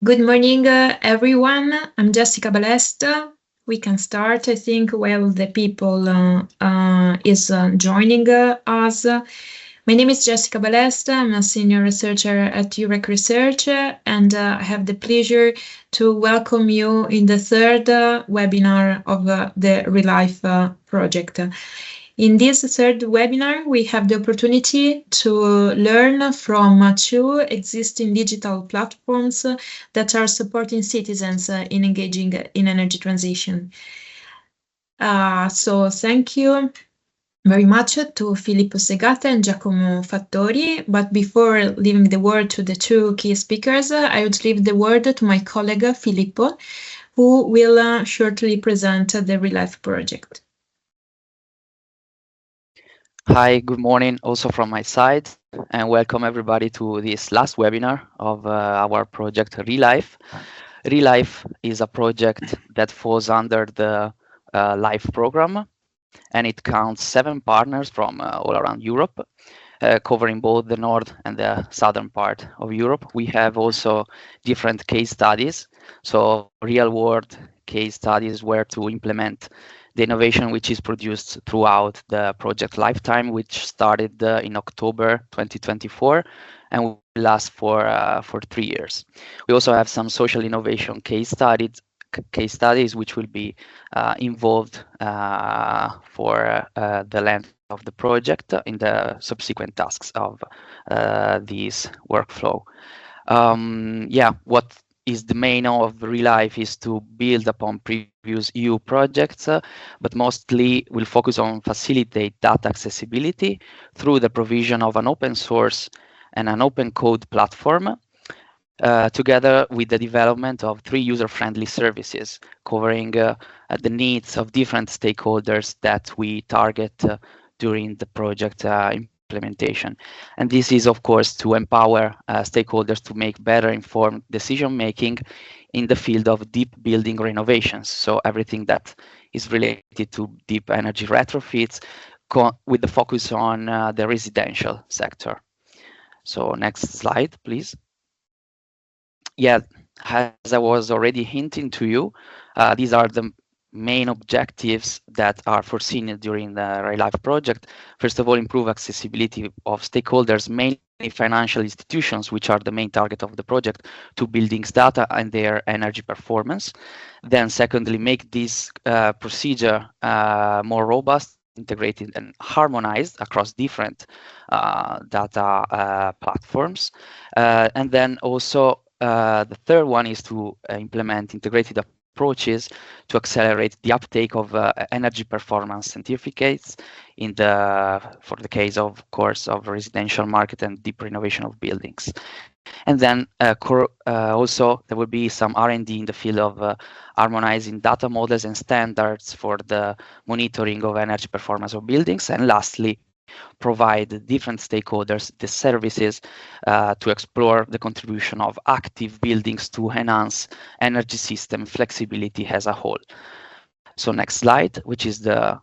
Good morning, everyone. I'm Jessica Balest. We can start, I think, while the people is joining us. My name is Jessica Balest. I'm a senior researcher at UREC Research, and I have the pleasure to welcome you in the third webinar of the ReLIFE project. In this third webinar, we have the opportunity to learn from two existing digital platforms that are supporting citizens in engaging in energy transition. So thank you very much to Filippo Segata and Giacomo Fattori. But before leaving the word to the two key speakers, I would leave the word to my colleague Filippo, who will shortly present the ReLIFE project. Hi, good morning also from my side, and welcome everybody to this last webinar of our project ReLIFE. ReLIFE is a project that falls under the LIFE program, and it counts 7 partners from all around Europe, covering both the north and the southern part of Europe. We have also different case studies, so real-world case studies where to implement the innovation which is produced throughout the project lifetime, which started in October 2024 and will last for 3 years. We also have some social innovation case studies which will be involved for the length of the project in the subsequent tasks of this workflow. What is the main of ReLIFE is to build upon previous EU projects, but mostly will focus on facilitate data accessibility through the provision of an open source and an open code platform, together with the development of 3 user-friendly services covering the needs of different stakeholders that we target during the project implementation. And this is, of course, to empower stakeholders to make better informed decision-making in the field of deep building renovations. So everything that is related to deep energy retrofits with the focus on the residential sector. So next slide, please. Yeah, as I was already hinting to you, these are the main objectives that are foreseen during the ReLIFE project. First of all, improve accessibility of stakeholders, mainly financial institutions, which are the main target of the project, to buildings data and their energy performance. Then secondly, make this procedure more robust, integrated and harmonized across different data platforms. And then also the third one is to implement integrated approaches to accelerate the uptake of energy performance certificates for the case of course of residential market and deep renovation of buildings. And then also there will be some R&D in the field of harmonizing data models and standards for the monitoring of energy performance of buildings. And lastly, provide different stakeholders the services to explore the contribution of active buildings to enhance energy system flexibility as a whole. So next slide, which is the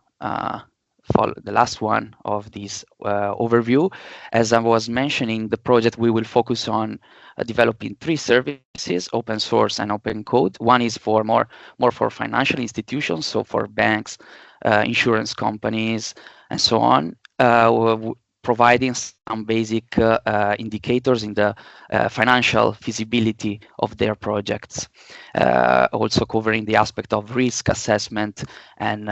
last one of this overview. As I was mentioning, the project we will focus on developing 3 services, open source and open code. One is for more for financial institutions, so for banks, insurance companies, and so on. Providing some basic indicators in the financial feasibility of their projects, also covering the aspect of risk assessment and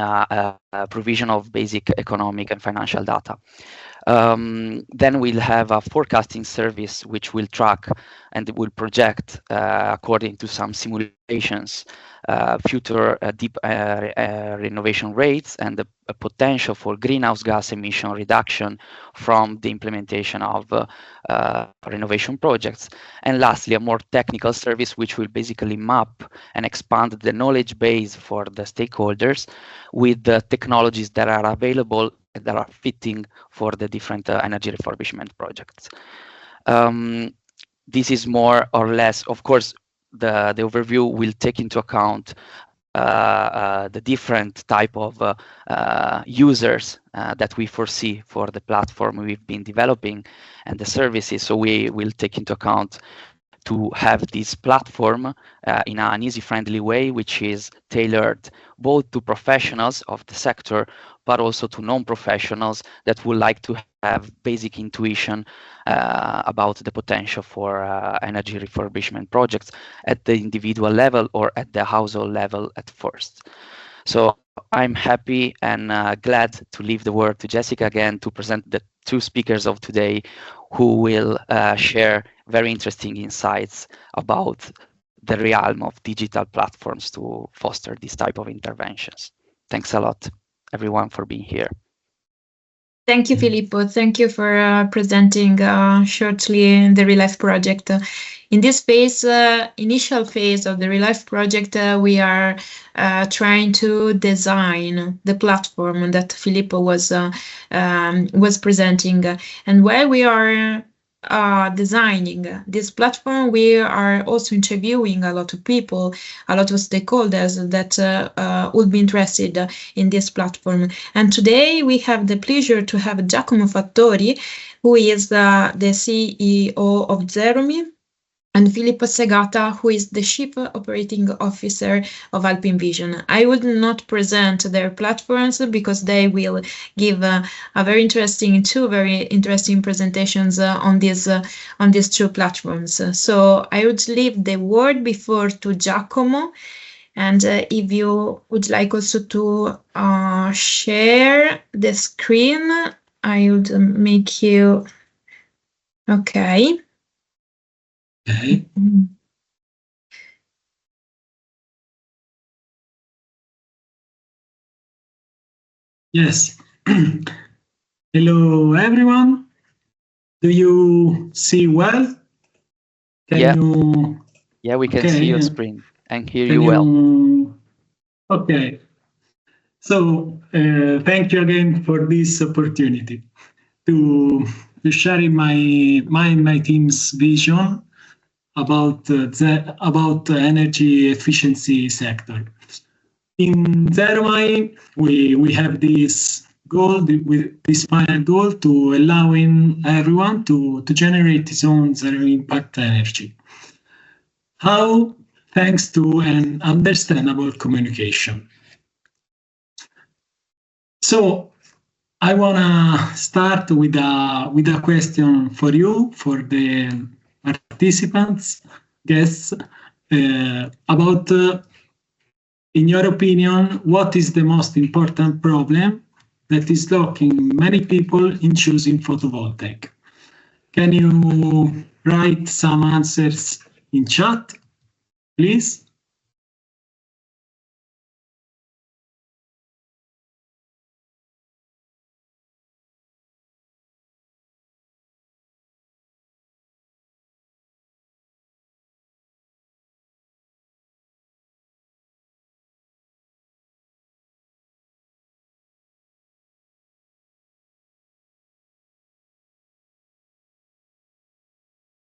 provision of basic economic and financial data. Then we'll have a forecasting service which will track and will project according to some simulations future deep renovation rates and the potential for greenhouse gas emission reduction from the implementation of renovation projects. And lastly, a more technical service which will basically map and expand the knowledge base for the stakeholders with the technologies that are available that are fitting for the different energy refurbishment projects. This is more or less, of course, the overview will take into account the different type of users that we foresee for the platform we've been developing and the services. So we will take into account to have this platform in an easy, friendly way, which is tailored both to professionals of the sector, but also to non-professionals that would like to have basic intuition about the potential for energy refurbishment projects at the individual level or at the household level at first. So I'm happy and glad to leave the word to Jessica again to present the two speakers of today who will share very interesting insights about the realm of digital platforms to foster this type of interventions. Thanks a lot, everyone, for being here. Thank you, Filippo. Thank you for presenting shortly the ReLIFE project. In this phase, initial phase of the ReLIFE project, we are trying to design the platform that Filippo was presenting. And while we are designing this platform, we are also interviewing a lot of people, a lot of stakeholders that would be interested in this platform. And today we have the pleasure to have Giacomo Fattori, who is the CEO of Zeromy, and Filippo Segata, who is the Chief Operating Officer of Alpinvision. I will not present their platforms because they will give two very interesting presentations on these two platforms. So I would leave the word before to Giacomo, and if you would like also to share the screen, I would make you okay. Okay. Yes. Hello, everyone. Do you see well? Yeah, we can see your screen and hear you well. Okay. So thank you again for this opportunity to share my team's vision about about energy efficiency sector. In Zeromy, we have this goal, with this final goal, to allowing everyone to generate his own zero impact energy. How? Thanks to an understandable communication. So I wanna start with a question for you, for the participants, guests, about, in your opinion, what is the most important problem that is blocking many people in choosing photovoltaic? Can you write some answers in chat, please?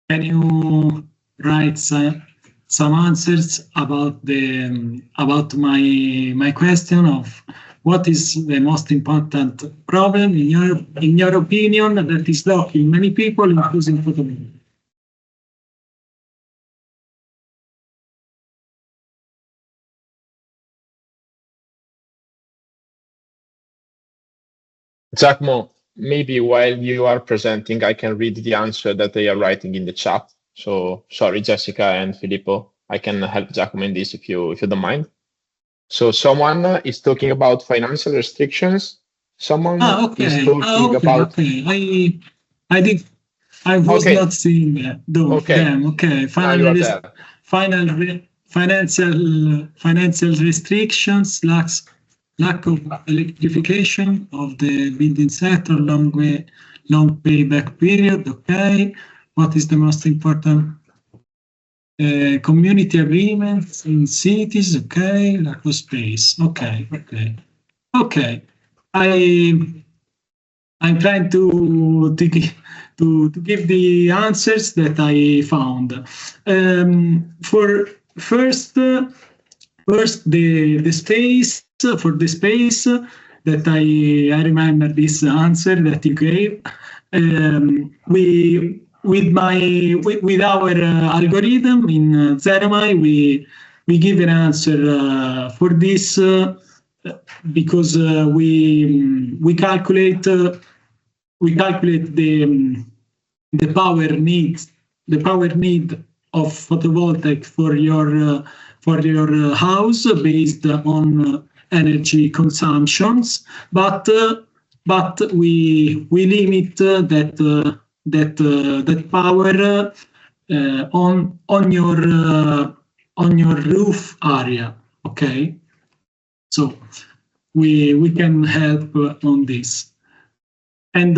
Can you write some answers about my question of what is the most important problem in your opinion that is blocking many people in using photovoltaic? Giacomo, maybe while you are presenting, I can read the answer that they are writing in the chat. So sorry, Jessica and Filippo, I can help Giacomo in this if you don't mind. So someone is talking about financial restrictions. Someone is talking about. Okay. I was not seeing that. Them. Okay. Financial restrictions, lack of electrification of the building sector, long payback period. Okay. What is the most important? Community agreements in cities. Okay. Lack of space. Okay. I'm trying to give the answers that I found. For first the space, for the space that I remember this answer that you gave. with our algorithm in Zeromy, we give an answer for this because we calculate the power need of photovoltaic for your house based on energy consumptions, but we limit that power on your roof area. Okay, so we can help on this, and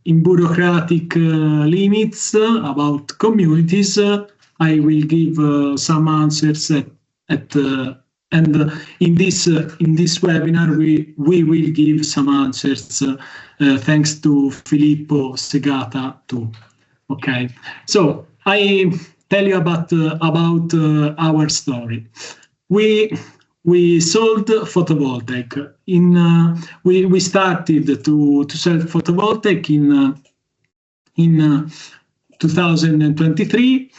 in bureaucratic limits about communities, I will give some answers and in this webinar we will give some answers thanks to Filippo Segata too. Okay, so I tell you about our story. We sold photovoltaic we started to sell photovoltaic in 2023,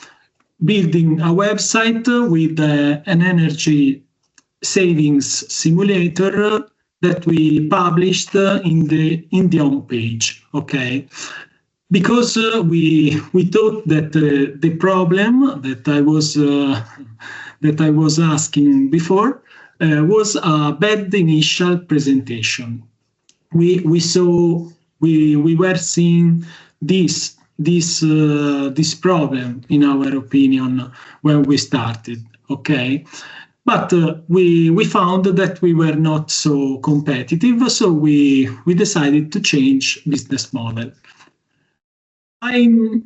building a website with an energy savings simulator that we published in the home page. Okay, because we thought that the problem that I was asking before was a bad initial presentation. We were seeing this problem, in our opinion, when we started. Okay, but we found that we were not so competitive, so we decided to change business model. I'm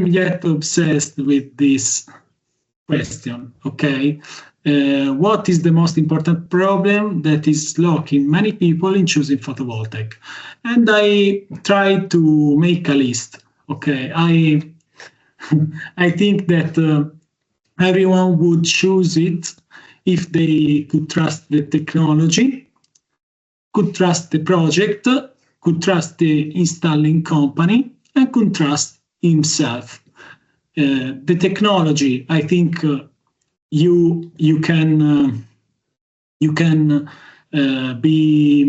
yet obsessed with this question. Okay, what is the most important problem that is blocking many people in choosing photovoltaic? And I tried to make a list. Okay, I think that everyone would choose it if they could trust the technology, could trust the project, could trust the installing company, and could trust himself. The technology, I think you can be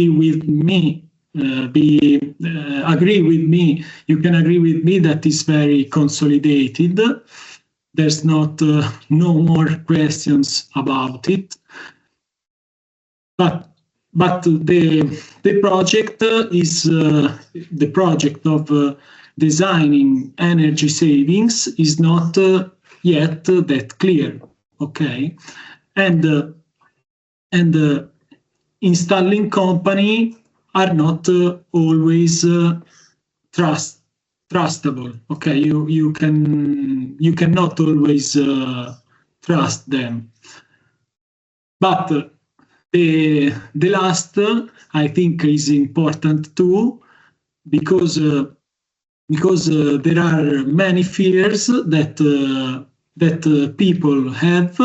with me, agree with me. You can agree with me that is very consolidated. There's not no more questions about it. But the project is the project of designing energy savings is not yet that clear. Okay, and installing company are not always trustable. Okay, you cannot always trust them. But the last, I think, is important too, because there are many fears that people have,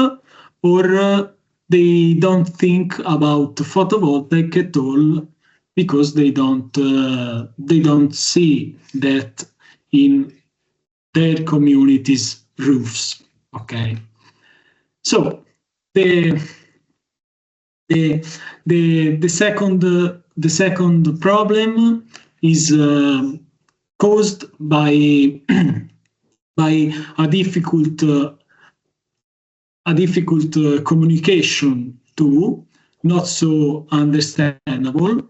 or they don't think about photovoltaic at all because they don't see that in their communities' roofs. Okay, so the second problem is caused by a difficult communication too, not so understandable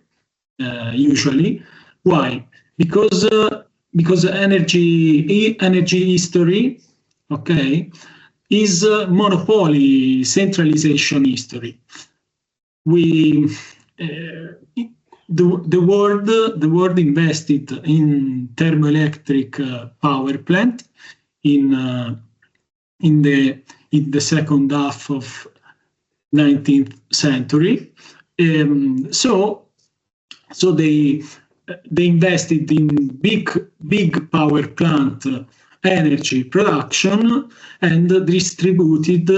usually. Why? Because energy history, okay, is monopoly centralization history. The world invested in thermoelectric power plant in the second half of 19th century. So they invested in big power plant energy production and distributed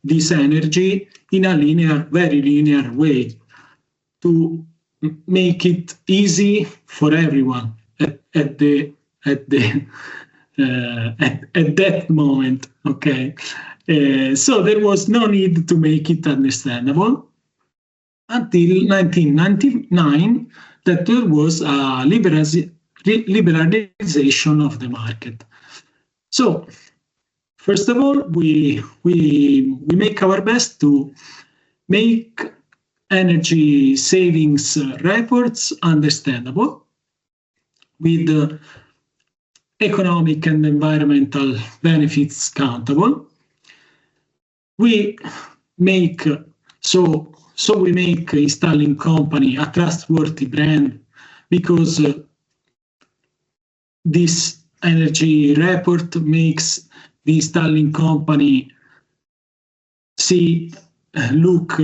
this energy in a very linear way to make it easy for everyone at that moment. Okay, so there was no need to make it understandable until 1999, that there was a liberalization of the market. So first of all, we make our best to make energy savings reports understandable with economic and environmental benefits countable. We make we make installing company a trustworthy brand, because this energy report makes the installing company look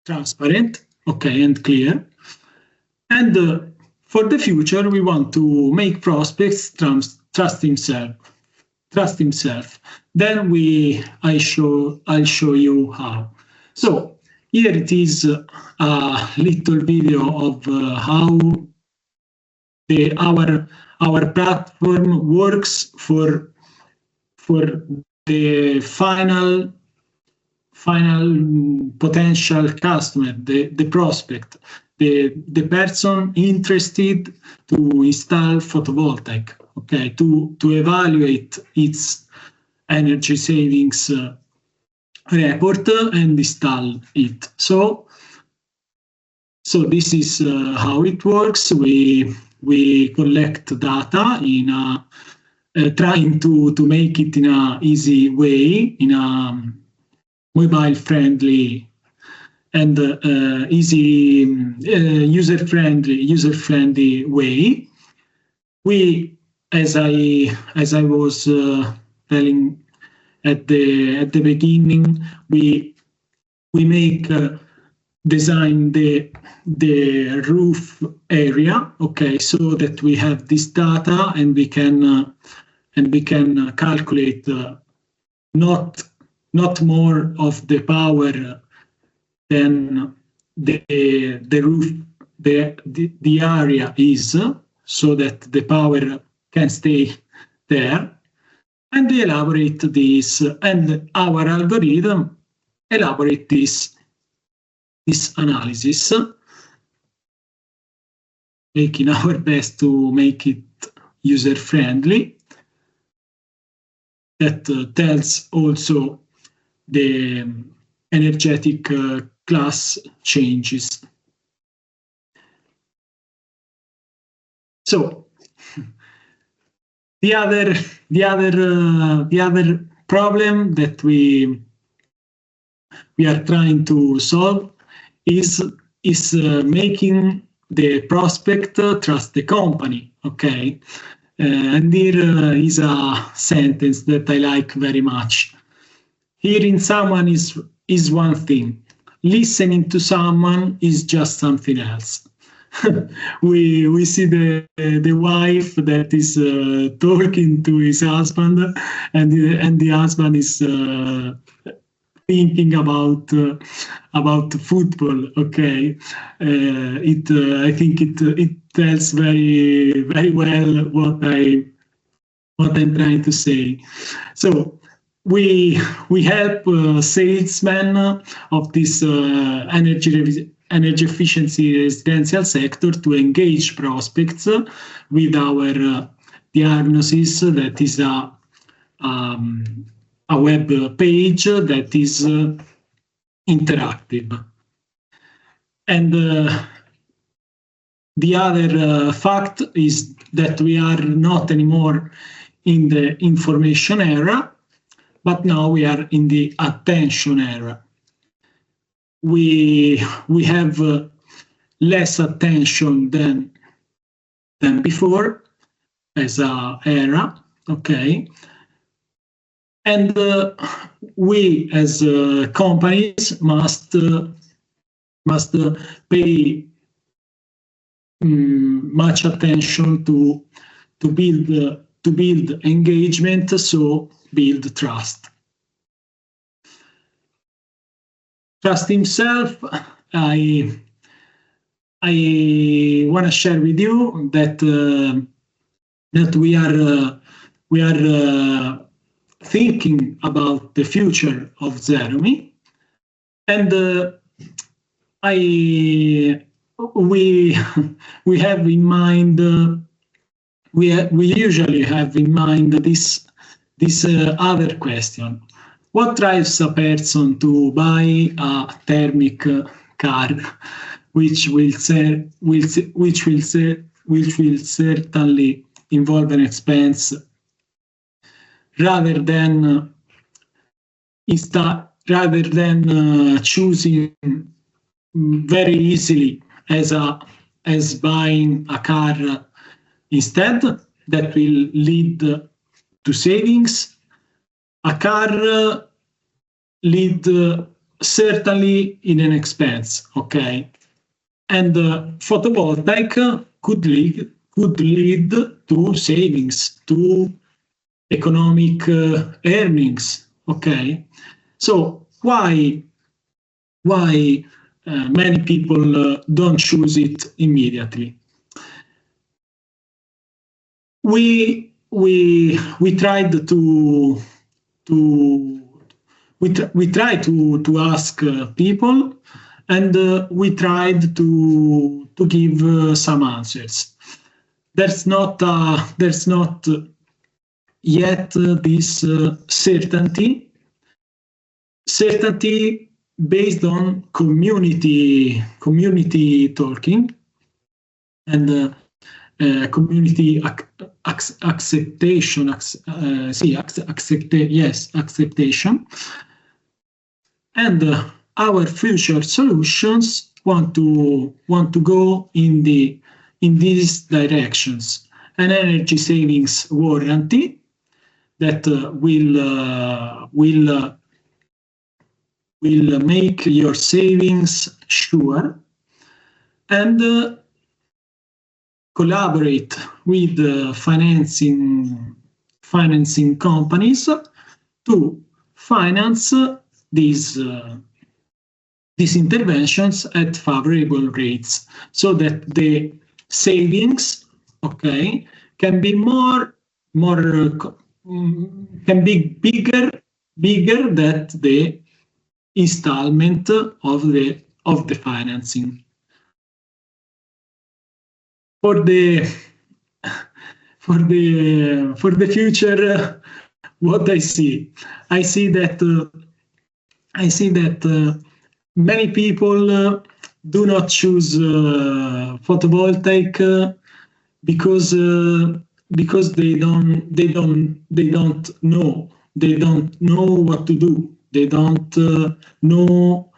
transparent, okay, and clear. And for the future, we want to make prospects trust himself. Then I'll show you how. So here it is, a little video of how our platform works for the final potential customer, the prospect, the person interested to install photovoltaic, okay, to evaluate its energy savings report and install it. So this is how it works. We collect data in trying to make it in a easy way, in a mobile friendly and easy user friendly way. We, as I was telling at the beginning, we make design the roof area, okay, so that we have this data and we can calculate not more of the power than the roof, the area is, so that the power can stay there. And we elaborate this, and our algorithm elaborate this analysis, making our best to make it user friendly. That tells also the energetic class changes. So the other problem that we are trying to solve is making the prospect trust the company. Okay, and here is a sentence that I like very much. Hearing someone is one thing. Listening to someone is just something else. we see the wife that is talking to his husband, and the husband is thinking about football. Okay, I think it tells very very well what I'm trying to say. So we help salesmen of this energy efficiency residential sector to engage prospects with our diagnosis, that is a web page that is interactive. And the other fact is that we are not anymore in the information era, but now we are in the attention era. We have less attention than before as a era, okay, and we as companies must pay much attention to build engagement, so build trust. Trust himself. I I want to share with you that that we are thinking about the future of Zeromy, and we have in mind we usually have in mind this other question: what drives a person to buy a thermic car, which will certainly involve an expense, rather than choosing very easily as buying a car instead, that will lead to savings. A car lead certainly in an expense, okay, and photovoltaic could lead to savings, to economic earnings, okay. So why many people don't choose it immediately? We tried to ask people, and we tried to give some answers. There's not yet this certainty based on community talking and community acceptation. Acceptation. And our future solutions want to go in these directions. An energy savings warranty that will make your savings sure, and collaborate with financing companies to finance these interventions at favorable rates, so that the savings, okay, can be can be bigger than the installment of the financing. For the future, what I see that many people do not choose photovoltaic because they don't know what to do. They don't know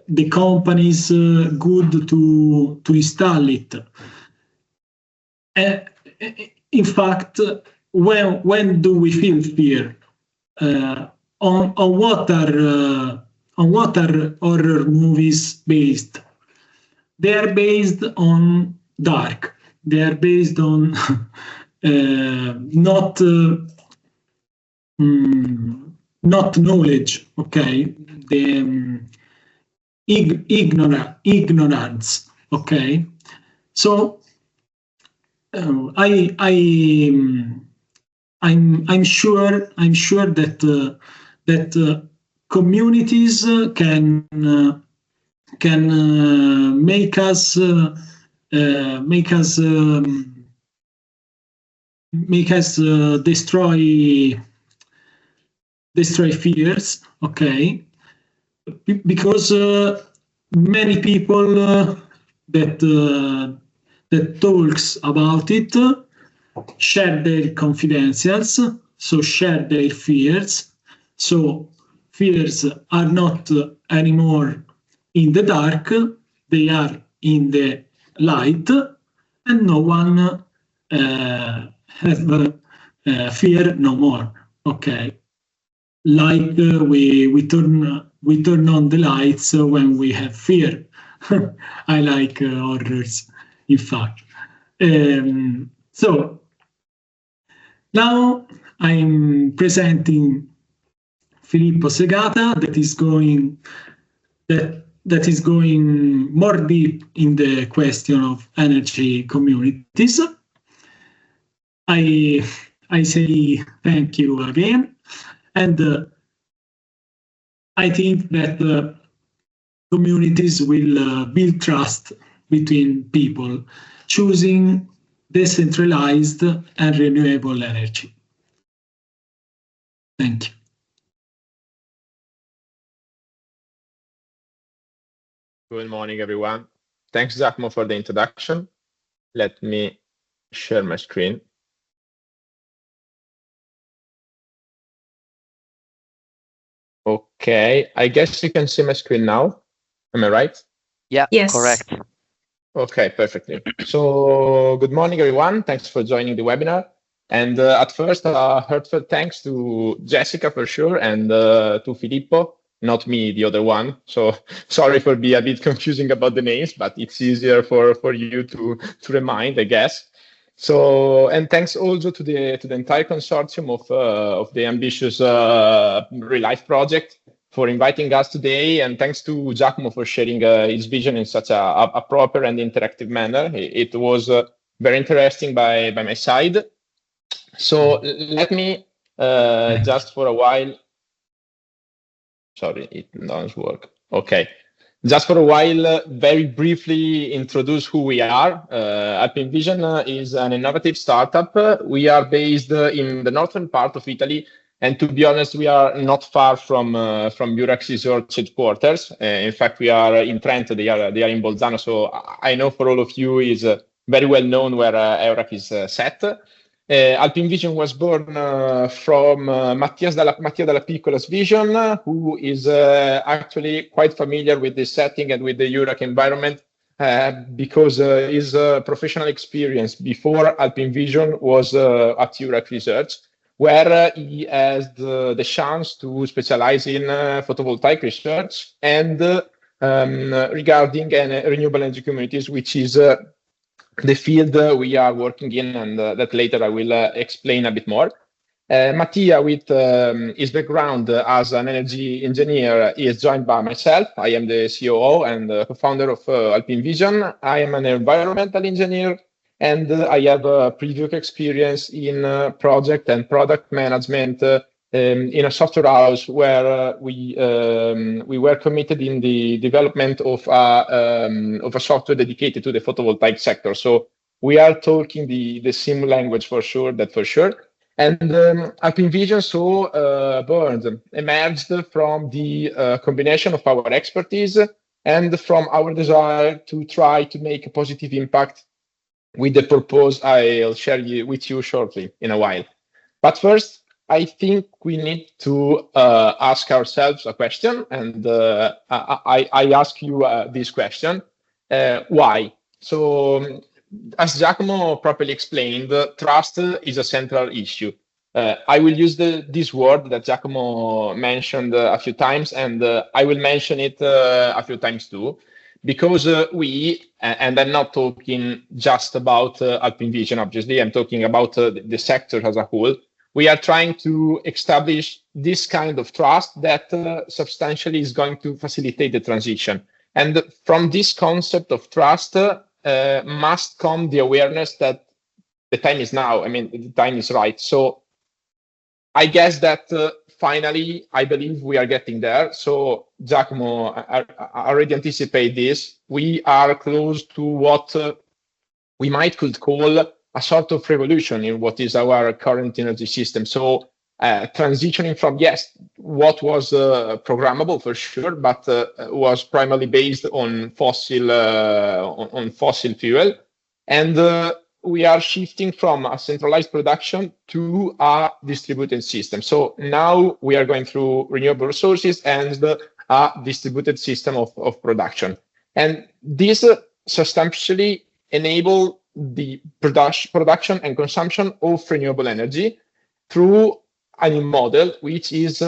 the companies good to install it. In fact, when do we feel fear? On what are horror movies based? They are based on dark. They are based on not knowledge. Okay, the ignorance. Okay, so I'm sure that communities can make us destroy fears, okay, because many people that talks about it share their confidentials, so share their fears. So fears are not anymore in the dark, they are in the light, and no one has fear no more. Okay, like we turn on the lights when we have fear. I like horrors, in fact. So now I'm presenting Filippo Segata, that that is going more deep in the question of energy communities. I say thank you again, and I think that communities will build trust between people, choosing decentralized and renewable energy. Thank you. Good morning, everyone. Thanks, Giacomo, for the introduction. Let me share my screen. Okay, I guess you can see my screen now. Am I right? Yeah, Yes. correct. Okay, perfectly. So good morning, everyone. Thanks for joining the webinar. And at first, heartfelt thanks to Jessica for sure, and to Filippo, not me, the other one. So sorry for being a bit confusing about the names, but it's easier for you to remind, I guess. So, and thanks also to the entire consortium of the ambitious ReLIFE project for inviting us today, and thanks to Giacomo for sharing his vision in such a proper and interactive manner. It was very interesting by my side. So let me just for a while. Sorry, it doesn't work. Okay. Just for a while, very briefly introduce who we are. Alpinvision is an innovative startup. We are based in the northern part of Italy, and to be honest, we are not far from Eurax Resort headquarters. In fact, we are in Trento. They are in Bolzano. So I know for all of you is very well known where Eurax is set. Alpinvision was born from Mattia Dalla Piccola's vision, who is actually quite familiar with the setting and with the Eurac environment because his professional experience before Alpinvision was at Eurac Research, where he has the chance to specialize in photovoltaic research and regarding renewable energy communities, which is the field we are working in, and that later I will explain a bit more. Mattia, with his background as an energy engineer, is joined by myself. I am the COO and co-founder of Alpinvision. I am an environmental engineer, and I have a previous experience in project and product management in a software house where we were committed in the development of a software dedicated to the photovoltaic sector. So we are talking the same language for sure. And Alpinvision emerged from the combination of our expertise and from our desire to try to make a positive impact with the purpose I'll share with you shortly in a while. But first, I think we need to ask ourselves a question, and I ask you this question: why? So, as Giacomo properly explained, trust is a central issue. I will use this word that Giacomo mentioned a few times, and I will mention it a few times too, because and I'm not talking just about Alpinvision, obviously, I'm talking about the sector as a whole. We are trying to establish this kind of trust that substantially is going to facilitate the transition. And from this concept of trust must come the awareness that the time is now. I mean, the time is right. So I guess that finally, I believe we are getting there. So Giacomo, I already anticipate this. We are close to what we could call a sort of revolution in what is our current energy system. So transitioning from, yes, what was programmable for sure, but was primarily based on fossil fuel. And we are shifting from a centralized production to a distributed system. So now we are going through renewable resources and a distributed system of production. And this substantially enable the production and consumption of renewable energy through a new model, which is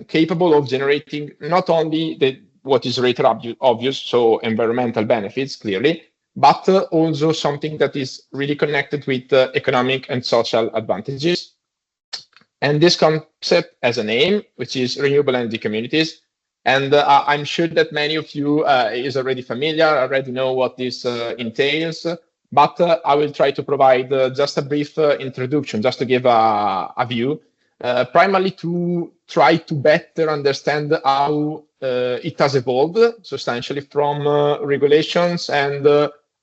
capable of generating not only what is later obvious, so environmental benefits, clearly, but also something that is really connected with economic and social advantages. And this concept has a name, which is renewable energy communities. And I'm sure that many of you is already familiar, already know what this entails. But I will try to provide just a brief introduction, just to give a view, primarily to try to better understand how it has evolved substantially from regulations and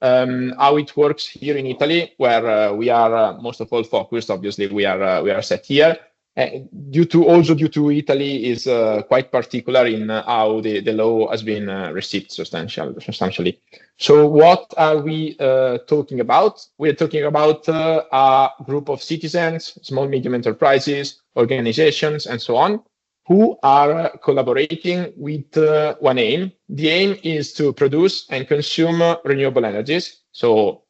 how it works here in Italy, where we are most of all focused. Obviously, we are set here. Due to Italy is quite particular in how the law has been received substantially. So what are we talking about? We're talking about a group of citizens, small, medium enterprises, organizations, and so on, who are collaborating with one aim. The aim is to produce and consume renewable energies. So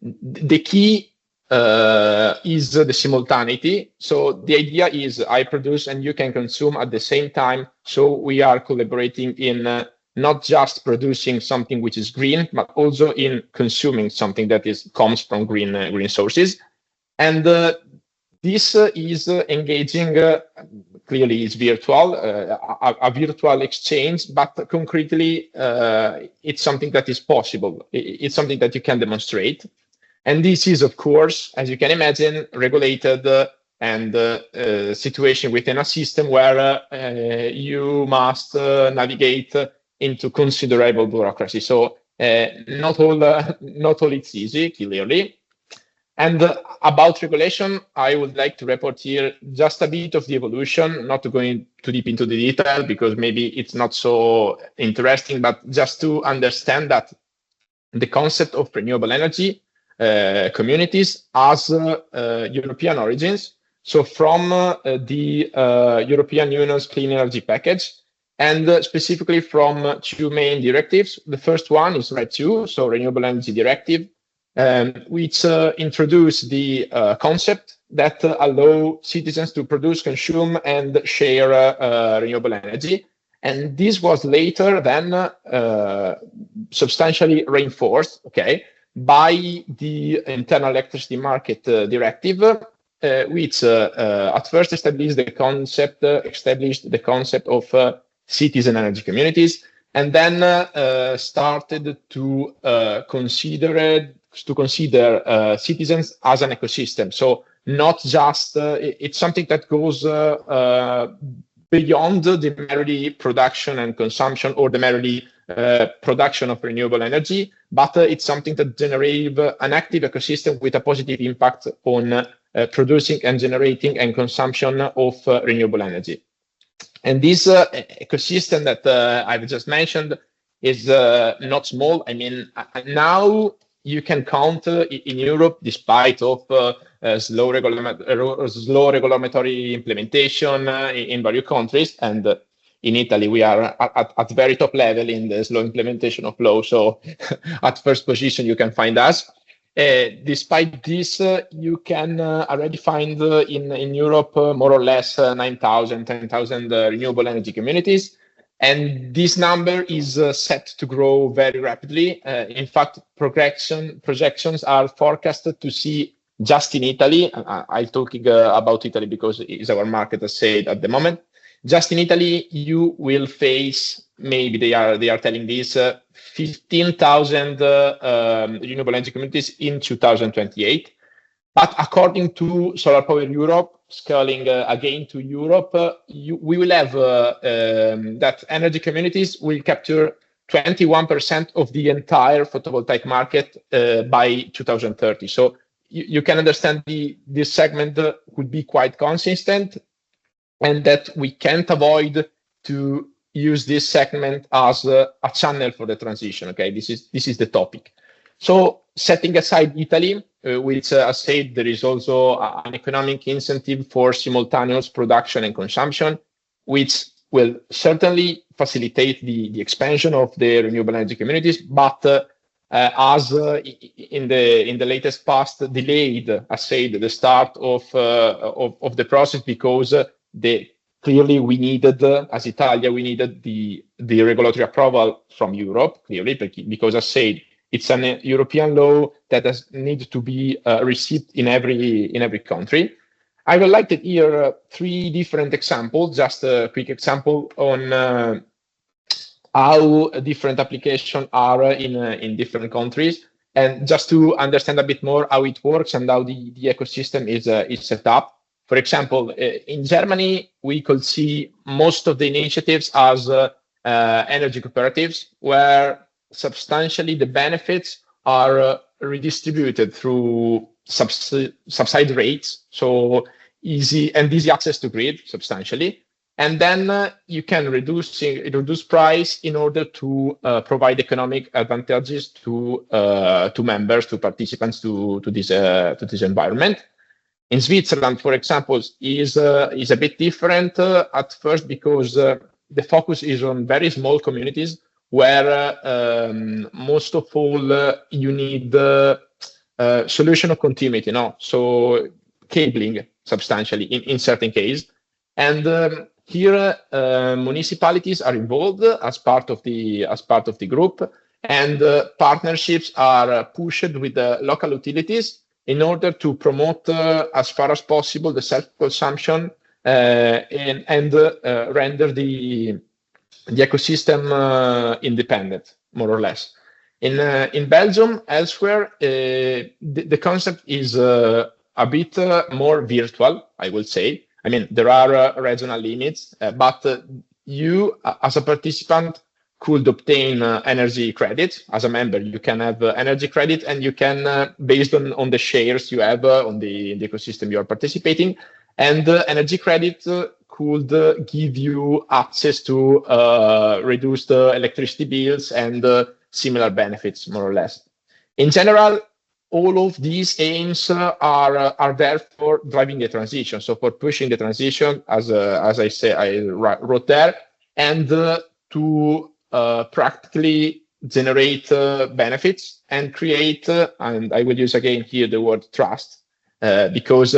the key is the simultaneity. So the idea is I produce and you can consume at the same time. So we are collaborating in not just producing something which is green, but also in consuming something that comes from green sources. And this is engaging, clearly it's virtual, a virtual exchange, but concretely it's something that is possible. It's something that you can demonstrate. And this is, of course, as you can imagine, regulated and situation within a system where you must navigate into considerable bureaucracy. So not all it's easy, clearly. And about regulation, I would like to report here just a bit of the evolution, not to go in too deep into the detail because maybe it's not so interesting, but just to understand that the concept of renewable energy communities as European origins, so from the European Union's Clean Energy Package, and specifically from two main directives. The first one is RED II, so Renewable Energy Directive, which introduce the concept that allow citizens to produce, consume, and share renewable energy. And this was later then substantially reinforced, okay, by the Internal Electricity Market Directive, which at first established the concept of citizen energy communities, and then started to consider citizens as an ecosystem. So not just it's something that goes beyond the merely production and consumption or the merely production of renewable energy, but it's something that generates an active ecosystem with a positive impact on producing and generating and consumption of renewable energy. And this ecosystem that I've just mentioned is not small. I mean, now you can count in Europe, despite of slow regulatory implementation in various countries, and in Italy we are at very top level in the slow implementation of law. So at first position you can find us. Despite this, you can already find in Europe more or less 9,000, 10,000 renewable energy communities. And this number is set to grow very rapidly. In fact, projections are forecasted to see just in Italy. I'm talking about Italy because it's our market, as said at the moment. Just in Italy, you will face, maybe they are telling this, 15,000 renewable energy communities in 2028. But according to Solar Power Europe, scaling again to Europe, we will have that energy communities will capture 21% of the entire photovoltaic market by 2030. So you can understand this segment could be quite consistent, and that we can't avoid to use this segment as a channel for the transition. Okay, this is the topic. So setting aside Italy, which I said, there is also an economic incentive for simultaneous production and consumption, which will certainly facilitate the expansion of the renewable energy communities, but as in the latest past delayed, I said, the start of the process because clearly we needed, as Italia, we needed the regulatory approval from Europe, clearly, because I said, it's an European law that needs to be received in every country. I would like to hear 3 different examples, just a quick example on how different applications are in different countries, and just to understand a bit more how it works and how the ecosystem is set up. For example, in Germany, we could see most of the initiatives as energy cooperatives, where substantially the benefits are redistributed through subside rates, so easy access to grid substantially. And then you can reduce price in order to provide economic advantages to members, to participants, to this environment. In Switzerland, for example, is a bit different at first because the focus is on very small communities where most of all you need solution of continuity, so cabling substantially in certain cases. And here, municipalities are involved as part of the group, and partnerships are pushed with the local utilities in order to promote as far as possible the self-consumption and render the ecosystem independent, more or less. In Belgium, elsewhere, the concept is a bit more virtual, I will say. I mean, there are regional limits, but you, as a participant, could obtain energy credit. As a member, you can have energy credit, and you can, based on the shares you have on the ecosystem you are participating, and energy credit could give you access to reduced electricity bills and similar benefits, more or less. In general, all of these aims are there for driving the transition, so for pushing the transition, as I say, I wrote there, and to practically generate benefits and create, and I will use again here the word trust, because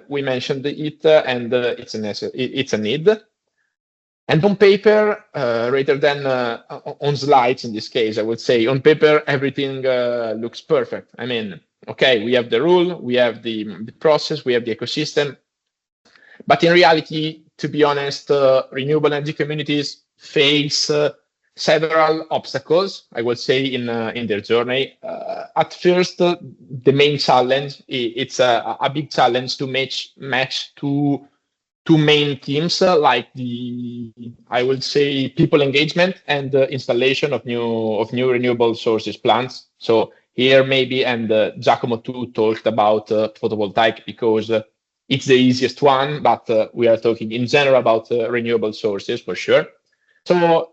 we mentioned it, and it's a need. And on paper, rather than on slides in this case, I would say on paper, everything looks perfect. I mean, okay, we have the rule, we have the process, we have the ecosystem. But in reality, to be honest, renewable energy communities face several obstacles, I would say, in their journey. At first, the main challenge, it's a big challenge to match two main themes, like I would say, people engagement and installation of new renewable sources plants. So here maybe, and Giacomo too talked about photovoltaic because it's the easiest one, but we are talking in general about renewable sources for sure. So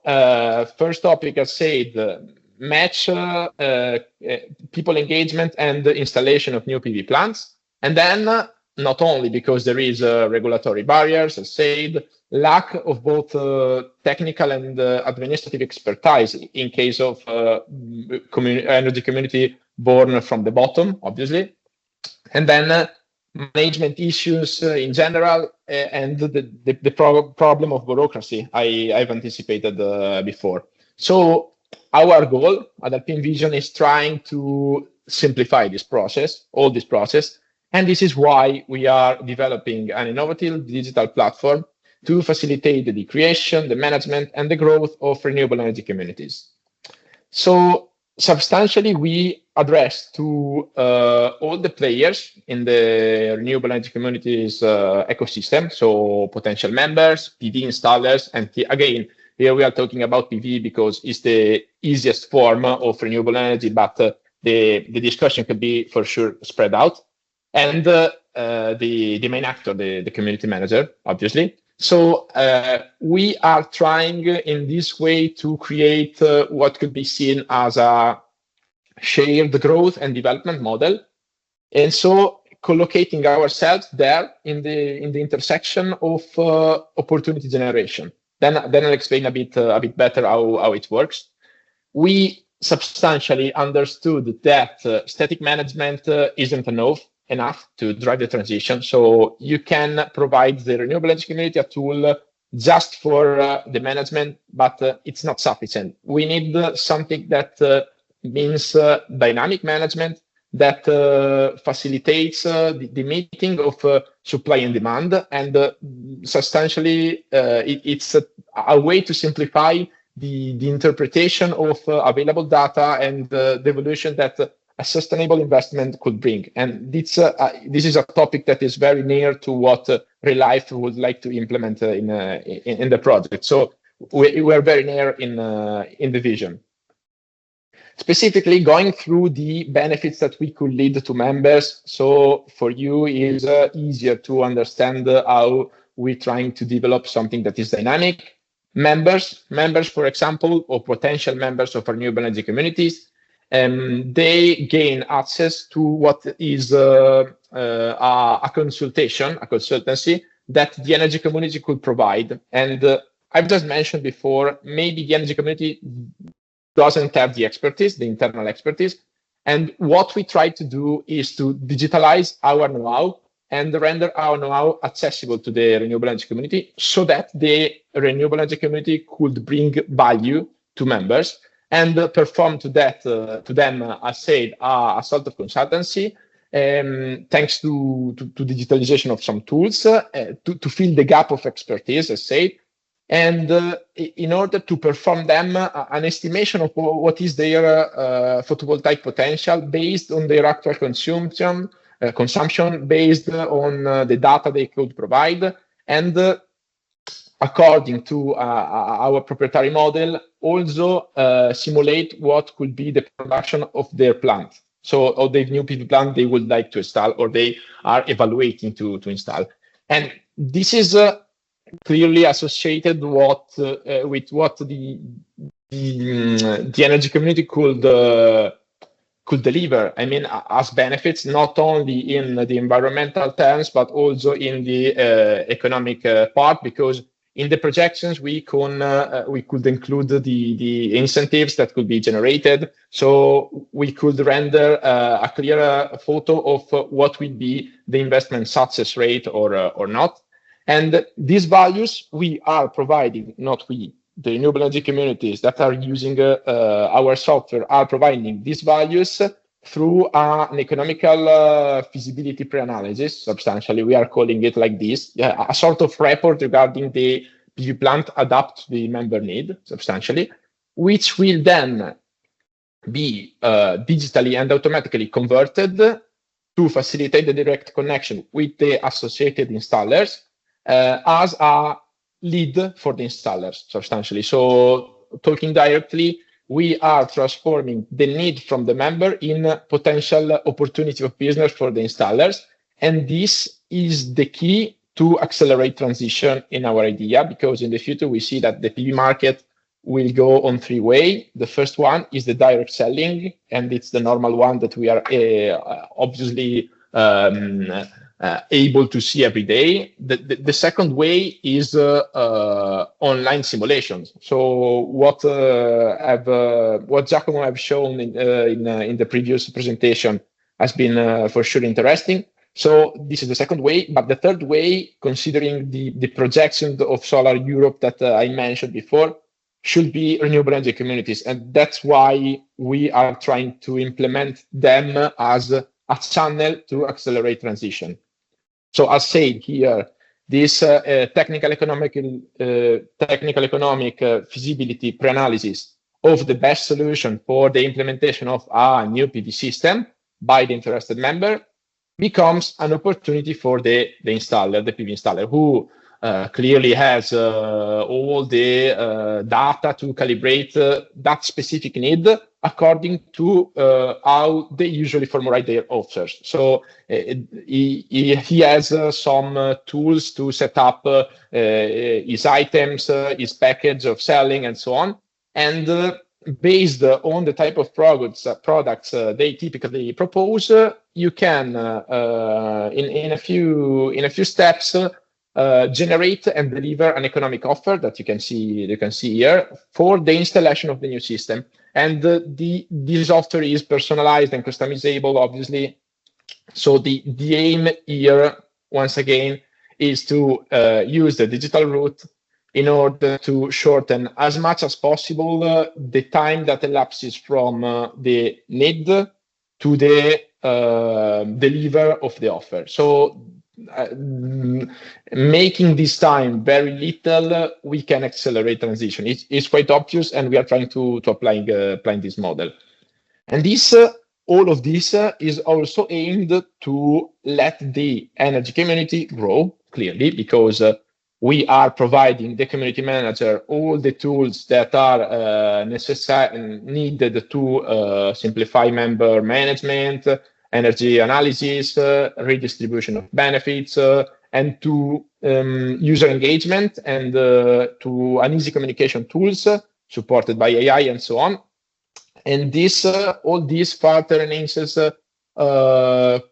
first topic, as said, match people engagement and the installation of new PV plants, and then not only because there is regulatory barriers, as said, lack of both technical and administrative expertise in case of energy community born from the bottom, obviously, and then management issues in general, and the problem of bureaucracy I've anticipated before. So our goal at Alpinvision is trying to simplify this process, and this is why we are developing an innovative digital platform to facilitate the creation, the management, and the growth of renewable energy communities. So substantially, we address to all the players in the renewable energy communities ecosystem, so potential members, PV installers, and again, here we are talking about PV because it's the easiest form of renewable energy, but the discussion can be for sure spread out. And the main actor, the community manager, obviously. So we are trying in this way to create what could be seen as a shared growth and development model. And so collocating ourselves there in the intersection of opportunity generation. Then I'll explain a bit better how it works. We substantially understood that static management isn't enough to drive the transition. So you can provide the renewable energy community a tool just for the management, but it's not sufficient. We need something that means dynamic management that facilitates the meeting of supply and demand, and substantially it's a way to simplify the interpretation of available data and the evolution that a sustainable investment could bring. And this is a topic that is very near to what ReLIFE would like to implement in the project. So we're very near in the vision. Specifically, going through the benefits that we could lead to members. So for you, it is easier to understand how we're trying to develop something that is dynamic. Members, for example, or potential members of renewable energy communities, they gain access to what is a consultancy that the energy community could provide. And I've just mentioned before, maybe the energy community doesn't have the expertise, the internal expertise. And what we try to do is to digitalize our know-how and render our know-how accessible to the renewable energy community so that the renewable energy community could bring value to members and perform to them, as said, a sort of consultancy, thanks to digitalization of some tools to fill the gap of expertise, as said, and in order to perform them an estimation of what is their photovoltaic potential based on their actual consumption based on the data they could provide, and according to our proprietary model, also simulate what could be the production of their plant. So, of the new PV plant they would like to install or they are evaluating to install. And this is clearly associated with what the energy community could deliver. I mean, as benefits, not only in the environmental terms, but also in the economic part, because in the projections we could include the incentives that could be generated, so we could render a clearer photo of what will be the investment success rate or not. And these values we are providing, not we, the renewable energy communities that are using our software are providing these values through an economical feasibility pre-analysis. Substantially, we are calling it like this, a sort of report regarding the PV plant adapt to the member need, substantially, which will then be digitally and automatically converted to facilitate the direct connection with the associated installers as a lead for the installers, substantially. So talking directly, we are transforming the need from the member in a potential opportunity of business for the installers. And this is the key to accelerate transition in our idea, because in the future we see that the PV market will go on three ways. The first one is the direct selling, and it's the normal one that we are obviously able to see every day. The second way is online simulations. So what Giacomo have shown in the previous presentation has been for sure interesting. So this is the second way, but the third way, considering the projection of Solar Europe that I mentioned before, should be renewable energy communities, and that's why we are trying to implement them as a channel to accelerate transition. So as said here, this technical economic feasibility pre-analysis of the best solution for the implementation of a new PV system by the interested member becomes an opportunity for the installer, the PV installer, who clearly has all the data to calibrate that specific need according to how they usually formulate their offers. So he has some tools to set up his items, his package of selling, and so on. And based on the type of products they typically propose, you can in a few steps generate and deliver an economic offer that you can see here for the installation of the new system. And this offer is personalized and customizable, obviously. So the aim here, once again, is to use the digital route in order to shorten as much as possible the time that elapses from the need to the deliver of the offer. So making this time very little, we can accelerate transition. It's quite obvious, and we are trying to applying this model. And this, all of this is also aimed to let the energy community grow, clearly, because we are providing the community manager all the tools that are needed to simplify member management, energy analysis, redistribution of benefits, and to user engagement, and to an easy communication tools supported by AI and so on. And this, all these further enhances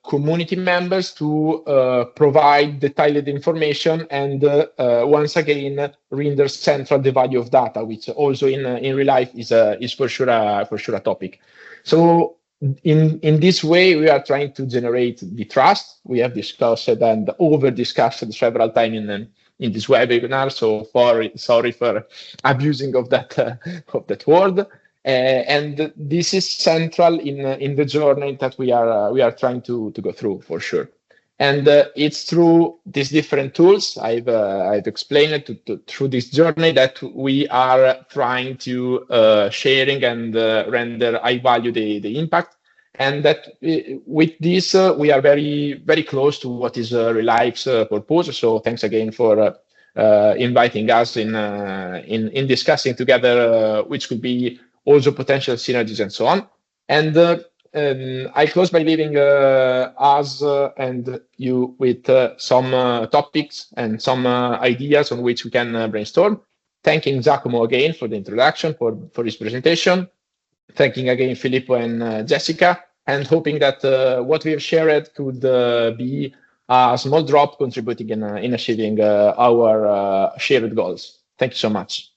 community members to provide detailed information, and once again render central the value of data, which also in ReLIFE is for sure a topic. So in this way, we are trying to generate the trust. We have discussed and over discussed several times in this webinar. So sorry for abusing of that word. And this is central in the journey that we are trying to go through, for sure. And it's through these different tools I've explained it through this journey that we are trying to sharing and render high value the impact, and that with this we are very very close to what is ReLIFE's purpose. So thanks again for inviting us in discussing together which could be also potential synergies and so on. And I close by leaving us and you with some topics and some ideas on which we can brainstorm. Thanking Giacomo again for the introduction, for his presentation. Thanking again Filippo and Jessica, and hoping that what we have shared could be a small drop contributing in achieving our shared goals. Thank you so much.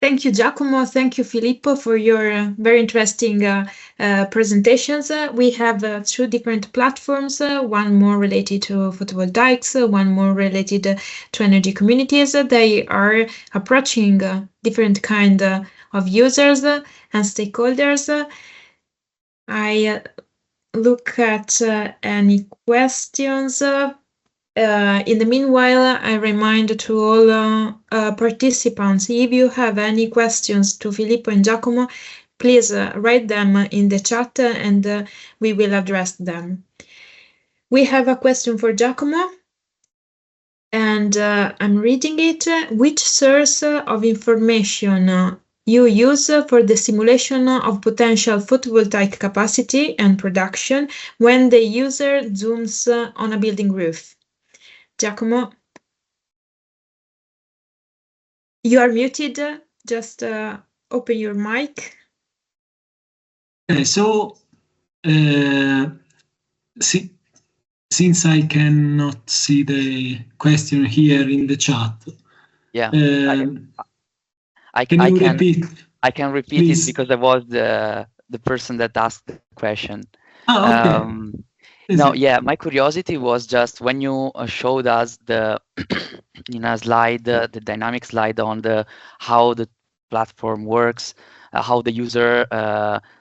Thank you, Giacomo. Thank you, Filippo, for your very interesting presentations. We have two different platforms, one more related to photovoltaics, one more related to energy communities. They are approaching different kind of users and stakeholders. I look at any questions. In the meanwhile, I remind to all participants, if you have any questions to Filippo and Giacomo, please write them in the chat and we will address them. We have a question for Giacomo, and I'm reading it. Which source of information you use for the simulation of potential photovoltaic capacity and production when the user zooms on a building roof? Giacomo, you are muted. Just open your mic. Okay, so since I cannot see the question here in the chat, yeah, I can repeat? I can repeat please. It because I was the person that asked the question. Oh, okay. No, yeah, my curiosity was just when you showed us the in a slide, the dynamic slide on how the platform works, how the user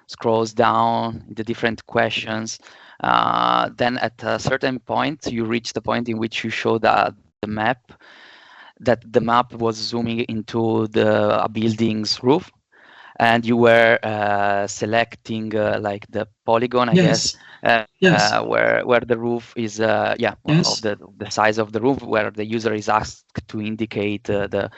scrolls down the different questions. Then at a certain point, you reach the point in which you show the map, that the map was zooming into a building's roof, and you were selecting like the polygon, I guess. Yes. Where the roof is, yes. of the size of the roof, where the user is asked to indicate the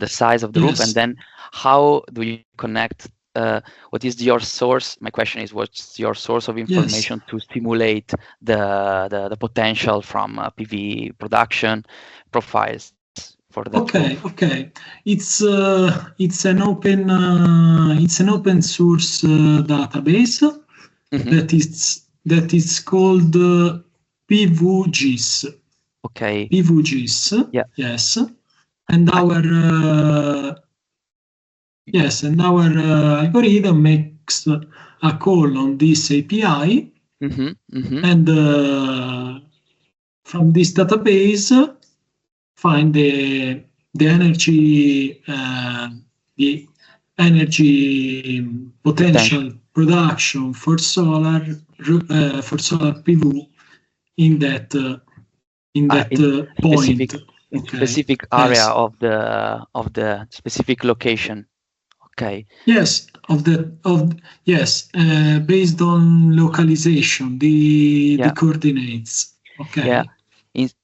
size of the yes. roof, and then how do you connect? What is your source? My question is, what's your source of information to simulate the potential from PV production profiles for that? Okay. It's an open source database. Mm-hmm. that is called PVGIS. Okay. PVGIS. Yeah. Yes. And our algorithm makes a call on this API, and from this database find the the energy potential production for solar PV in that point. Specific area of the specific location. Okay. Yes, based on localization, the coordinates. Okay. Yeah.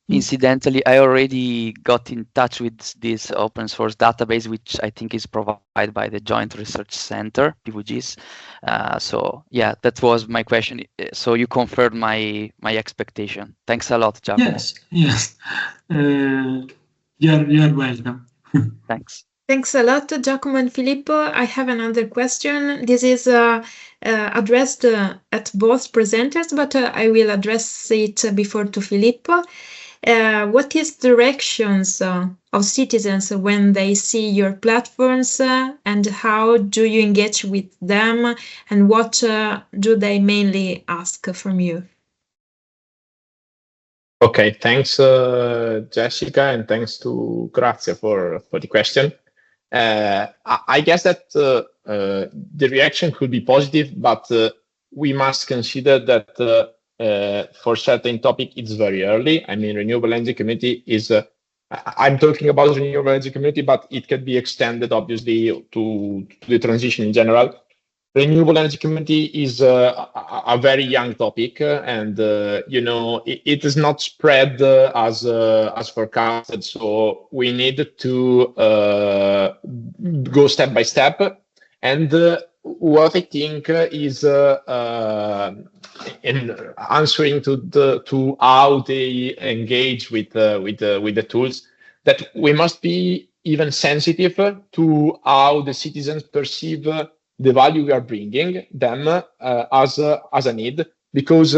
Incidentally, I already got in touch with this open source database, which I think is provided by the Joint Research Center, PVGs. So yeah, that was my question. So you confirmed my expectation. Thanks a lot, Giacomo. Yes. You're welcome. Thanks. Thanks a lot, Giacomo and Filippo. I have another question. This is addressed at both presenters, but I will address it before to Filippo. What is the reactions of citizens when they see your platforms, and how do you engage with them, and what do they mainly ask from you? Okay, thanks, Jessica, and thanks to Grazia for the question. I guess that the reaction could be positive, but we must consider that for certain topic it's very early. I mean, renewable energy community is. I'm talking about renewable energy community, but it can be extended obviously to the transition in general. Renewable energy community is a very young topic, and it is not spread as forecasted. So we need to go step by step. And what I think is in answering to how they engage with the tools, that we must be even sensitive to how the citizens perceive the value we are bringing them as a need, because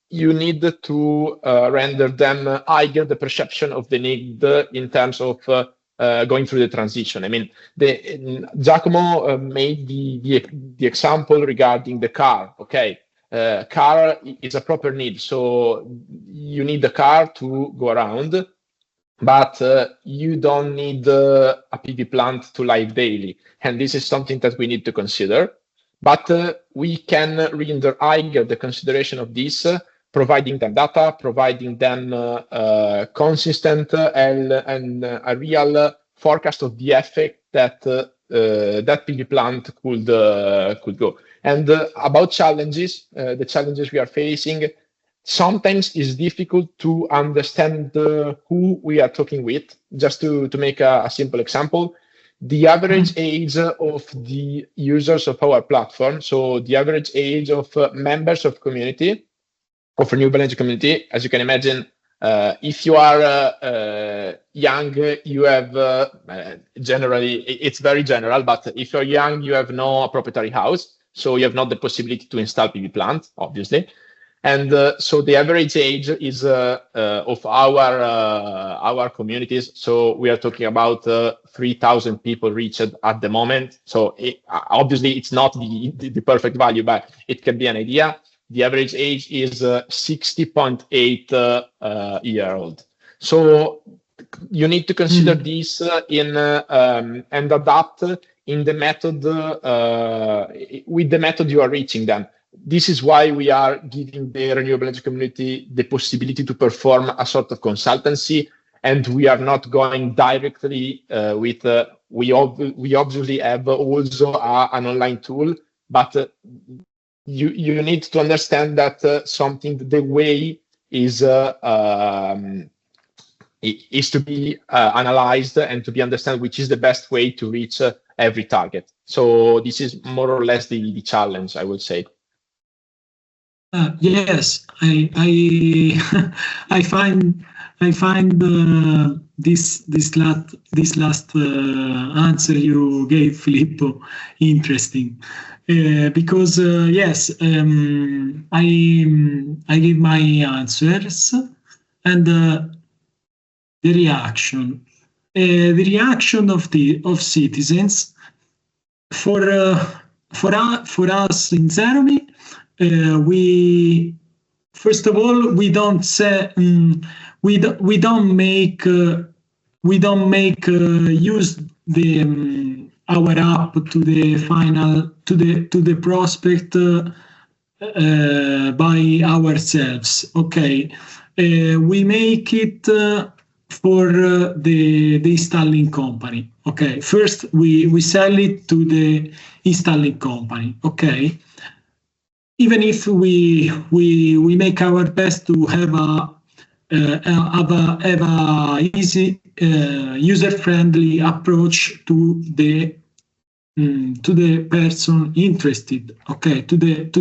you need to render them higher the perception of the need in terms of going through the transition. I mean, Giacomo made the example regarding the car. Okay, car is a proper need, so you need the car to go around. But you don't need a PV plant to live daily. And this is something that we need to consider. But we can render higher the consideration of this, providing them data, providing them consistent and a real forecast of the effect that that PV plant could go. And about challenges, the challenges we are facing, sometimes it's difficult to understand who we are talking with. Just to make a simple example, the average age of the users of our platform, so the average age of members of community, of renewable energy community, as you can imagine, if you are young, you have generally, it's very general, but if you're young, you have no proprietary house, so you have not the possibility to install PV plant, obviously. And so the average age is of our communities. So we are talking about 3,000 people reached at the moment. So obviously it's not the perfect value, but it can be an idea. The average age is 60.8 year old. So you need to consider this and adapt in the method with the method you are reaching them. This is why we are giving the renewable energy community the possibility to perform a sort of consultancy, and we are not going directly with. We obviously have also an online tool, but you need to understand that the way is to be analyzed and to be understand which is the best way to reach every target. So this is more or less the challenge, I would say. Yes, I find this last answer you gave, Filippo, interesting, because yes, I give my answers, and the reaction of citizens for us in Zeromy. We first of all we don't say we don't make we don't make use the our app to the final to the prospect by ourselves. Okay, we make it for the installing company. Okay, first we sell it to the installing company. Okay, even if we make our best to have a easy user-friendly approach to the person interested. Okay, to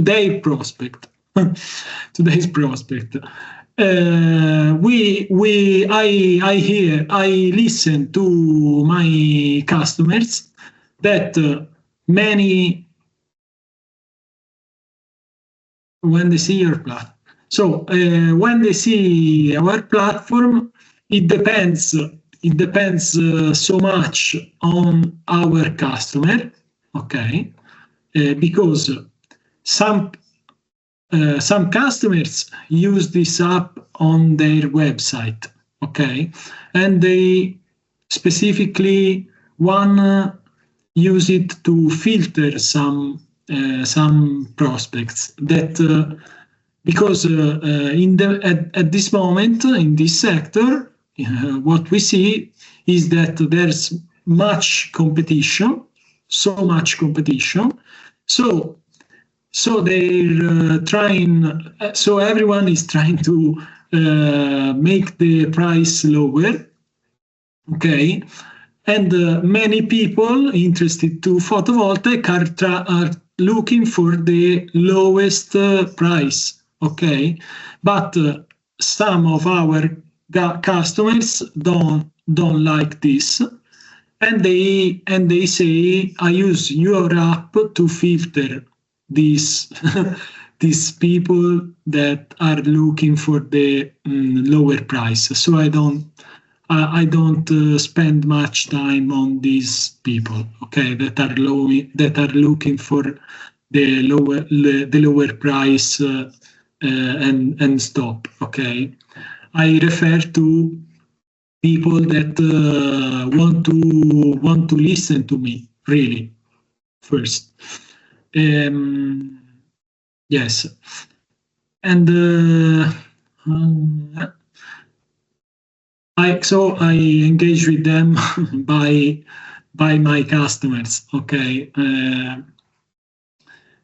their prospect, today's prospect. I listen to my customers that many when they see your platform. So when they see our platform, it depends. It depends so much on our customer, okay? Because some customers use this app on their website, okay, and they specifically use it to filter some prospects that because at this moment in this sector, what we see is that there's much competition, so much competition. So they're trying. So everyone is trying to make the price lower. Okay, and many people interested to photovoltaic are looking for the lowest price. Okay, but some of our customers don't like this, and they say, I use your app to filter these these people that are looking for the lower price. So I don't spend much time on these people, okay, that are looking for the lower price and stop. Okay, I refer to people that want to listen to me really first. Yes, and I engage with them by my customers. Okay,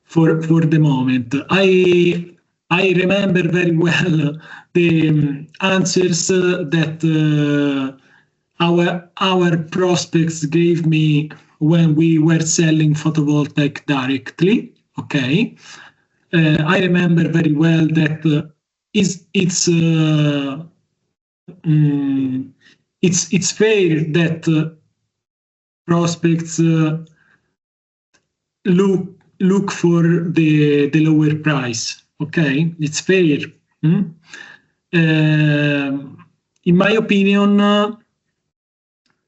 for the moment, I remember very well the answers that our prospects gave me when we were selling photovoltaic directly. Okay, I remember very well that it's fair that prospects look for the lower price. Okay, it's fair. In my opinion,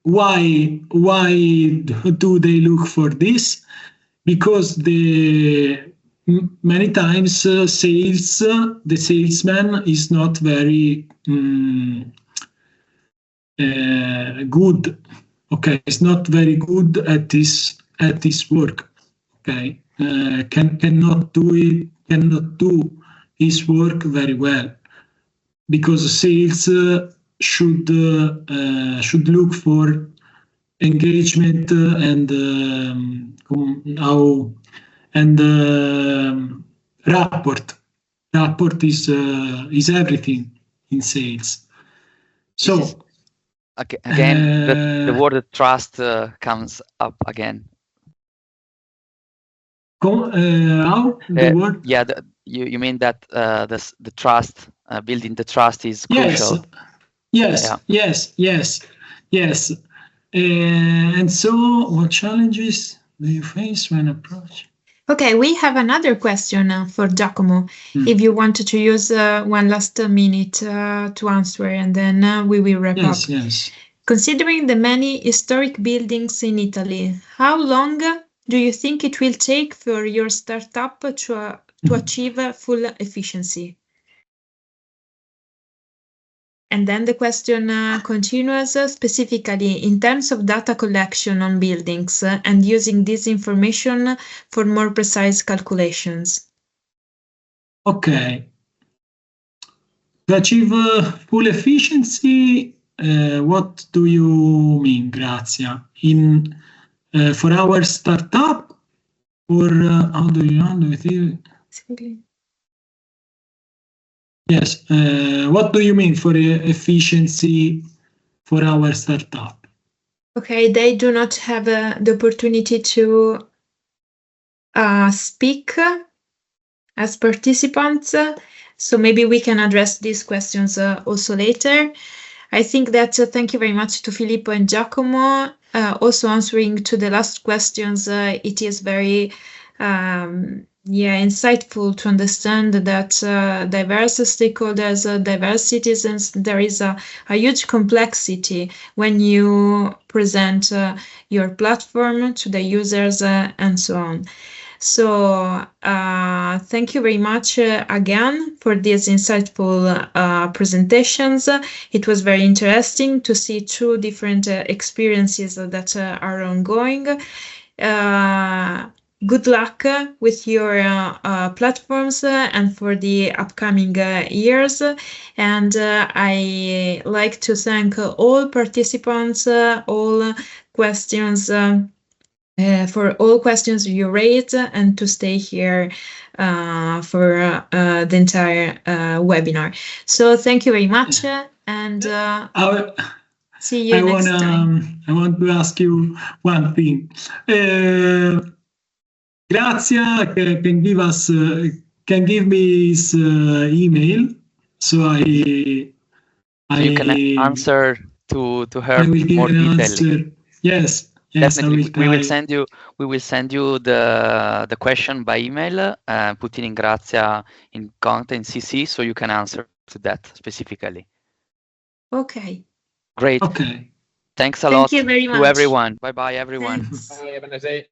why do they look for this? Because many times the salesman is not very good. Okay, it's not very good at this work. Okay, cannot do his work very well, because sales should look for engagement and rapport. Rapport is everything in sales. So again, the word trust comes up again. How the word? Yeah, you mean that the trust, building the trust is crucial. Yes. And so, what challenges do you face when approaching? Okay, we have another question for Giacomo. If you wanted to use one last minute to answer, and then we will wrap up. Yes. Considering the many historic buildings in Italy, how long do you think it will take for your startup to achieve full efficiency? And then the question continues, specifically in terms of data collection on buildings and using this information for more precise calculations. Okay. To achieve full efficiency, what do you mean, Grazia? For our startup, or how do you think? Yes. What do you mean for efficiency for our startup? Okay, they do not have the opportunity to speak as participants, so maybe we can address these questions also later. I think that thank you very much to Filippo and Giacomo. Also answering to the last questions, it is very insightful to understand that diverse stakeholders, diverse citizens, there is a huge complexity when you present your platform to the users and so on. So thank you very much again for these insightful presentations. It was very interesting to see two different experiences that are ongoing. Good luck with your platforms and for the upcoming years. And I like to thank all participants, all questions. For all questions you raised and to stay here for the entire webinar. So thank you very much and see you next time. I want to ask you one thing. Grazia can give me his email, so you can answer to her I will give more an detail. answer. Yes. Yes, definitely. We will send you the question by email, putting in Grazia in content CC, so you can answer to that specifically. Okay. Great. Okay. Thanks a lot Thank you very much to everyone. Bye bye, everyone. Thanks. Bye, have a nice day.